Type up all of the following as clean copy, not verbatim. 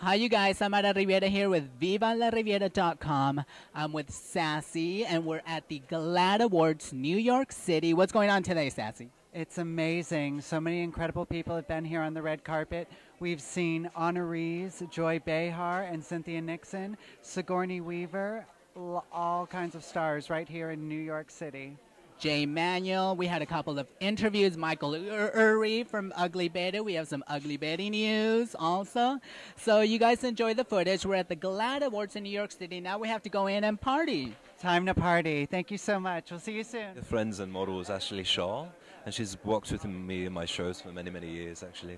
Hi, you guys. Samara Riviera here with VivaLaRiviera.com. I'm with Sassy, and we're at the GLAAD Awards, New York City. What's going on today, Sassy? It's amazing. So many incredible people have been here on the red carpet. We've seen honorees Joy Behar and Cynthia Nixon, Sigourney Weaver, all kinds of stars right here in New York City. Jay Manuel. We had a couple of interviews. Michael Urie from Ugly Betty. We have some Ugly Betty news also. So you guys enjoy the footage. We're at the GLAAD Awards in New York City. Now we have to go in and party. Time to party. Thank you so much. We'll see you soon. The friends and model is Ashley Shaw, and she's worked with me in my shows for many, many years, actually.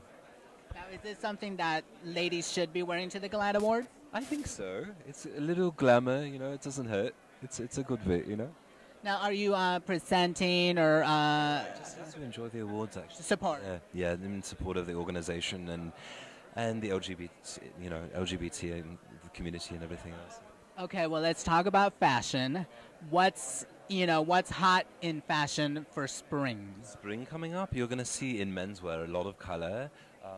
Now, is this something that ladies should be wearing to the GLAAD Awards? I think so. It's a little glamour, you know, it doesn't hurt. It's a good bit, you know. Now, are you presenting or Just to enjoy the awards, actually. support? Yeah, in support of the organization and the LGBT, you know, LGBT and the community and everything else. Okay, well, let's talk about fashion. What's hot in fashion for spring? Spring coming up, you're going to see in menswear a lot of color.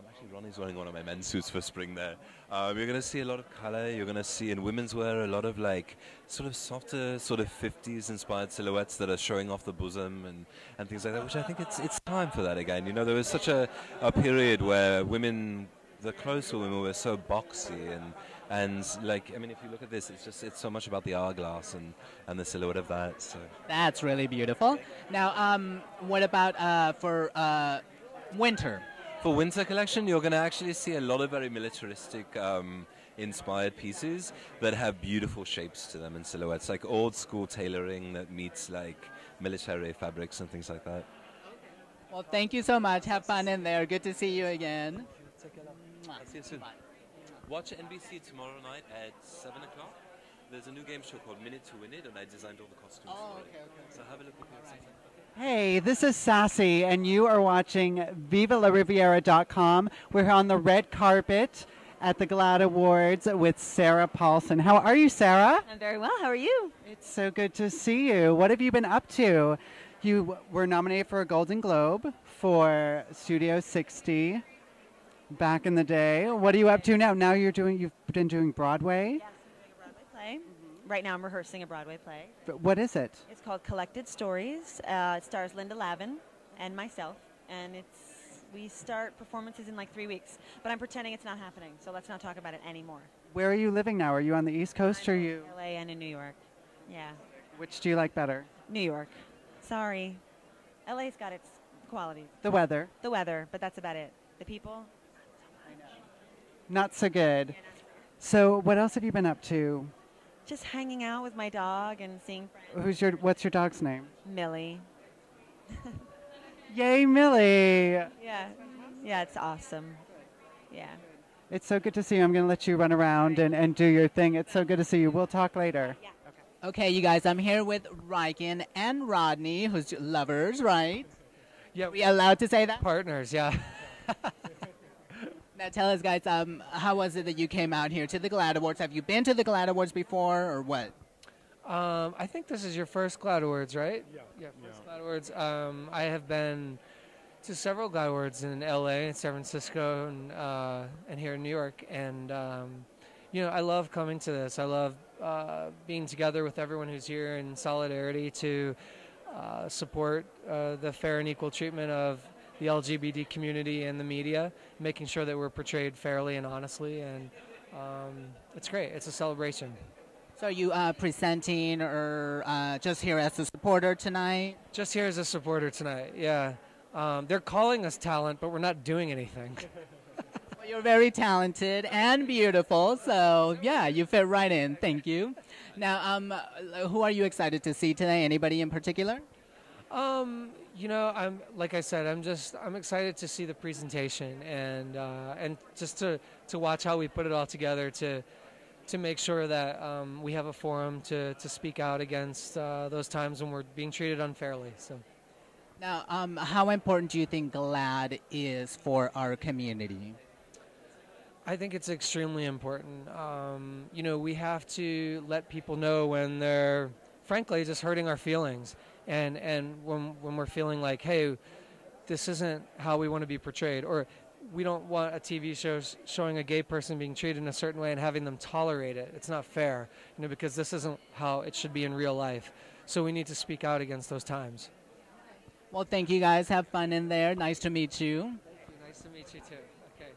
Actually, Ronnie's wearing one of my men's suits for spring there. You're going to see a lot of color. You're going to see in women's wear a lot of like sort of softer, sort of 50s inspired silhouettes that are showing off the bosom and things like that, which I think it's time for that again. You know, there was such a period where women, the clothes for women were so boxy and like, I mean, if you look at this, it's so much about the hourglass and the silhouette of that. So That's really beautiful. Now, what about for winter? For winter collection, you're going to actually see a lot of very militaristic inspired pieces that have beautiful shapes to them and silhouettes, like old school tailoring that meets like military fabrics and things like that. Well, thank you so much. Have fun in there. Good to see you again. I'll see you soon. Watch NBC tomorrow night at 7 o'clock. There's a new game show called Minute to Win It, and I designed all the costumes for it. So have a look at it. Hey, this is Sassy, and you are watching VivaLaRiviera.com. We're on the red carpet at the GLAAD Awards with Sarah Paulson. How are you, Sarah? I'm very well. How are you? It's so good to see you. What have you been up to? You were nominated for a Golden Globe for Studio 60 back in the day. What are you up to now? Now you've been doing Broadway? Yes, I'm doing a Broadway play. Right now I'm rehearsing a Broadway play. What is it? It's called Collected Stories. It stars Linda Lavin and myself, and we start performances in like 3 weeks. But I'm pretending it's not happening, so let's not talk about it anymore. Where are you living now? Are you on the East Coast or are you? LA and in New York. Yeah. Which do you like better? New York. Sorry. LA's got its qualities. The weather. The weather, but that's about it. The people, Not so good. So what else have you been up to? just hanging out with my dog and seeing friends. What's your dog's name? Millie. Yay, Millie. Yeah. Yeah, it's awesome. Yeah. It's so good to see you. I'm going to let you run around and do your thing. It's so good to see you. We'll talk later. Yeah. Okay, you guys, I'm here with Riken and Rodney, who's lovers, right? Yeah, We allowed to say that? partners, yeah. Now tell us, guys, how was it that you came out here to the GLAAD Awards? Have you been to the GLAAD Awards before, or what? I think this is your first GLAAD Awards, right? Yeah, first GLAAD Awards. I have been to several GLAAD Awards in LA, San Francisco, and here in New York. And, you know, I love coming to this. I love being together with everyone who's here in solidarity to support the fair and equal treatment of the LGBT community and the media, making sure that we're portrayed fairly and honestly, and it's great. It's a celebration. So you presenting or just here as a supporter tonight? Just here as a supporter tonight, yeah. They're calling us talent, but we're not doing anything. Well, you're very talented and beautiful, so yeah, you fit right in. Thank you. Now, who are you excited to see today? Anybody in particular? You know, like I said, I'm excited to see the presentation and just to watch how we put it all together to make sure that we have a forum to speak out against those times when we're being treated unfairly. So. Now, how important do you think GLAAD is for our community? I think it's extremely important. You know, we have to let people know when they're, frankly, just hurting our feelings. And when we're feeling like, hey, this isn't how we want to be portrayed, or we don't want a TV show showing a gay person being treated in a certain way and having them tolerate it. It's not fair, because this isn't how it should be in real life. So we need to speak out against those times. Well, thank you guys. Have fun in there. Nice to meet you. Thank you. Nice to meet you too. Okay.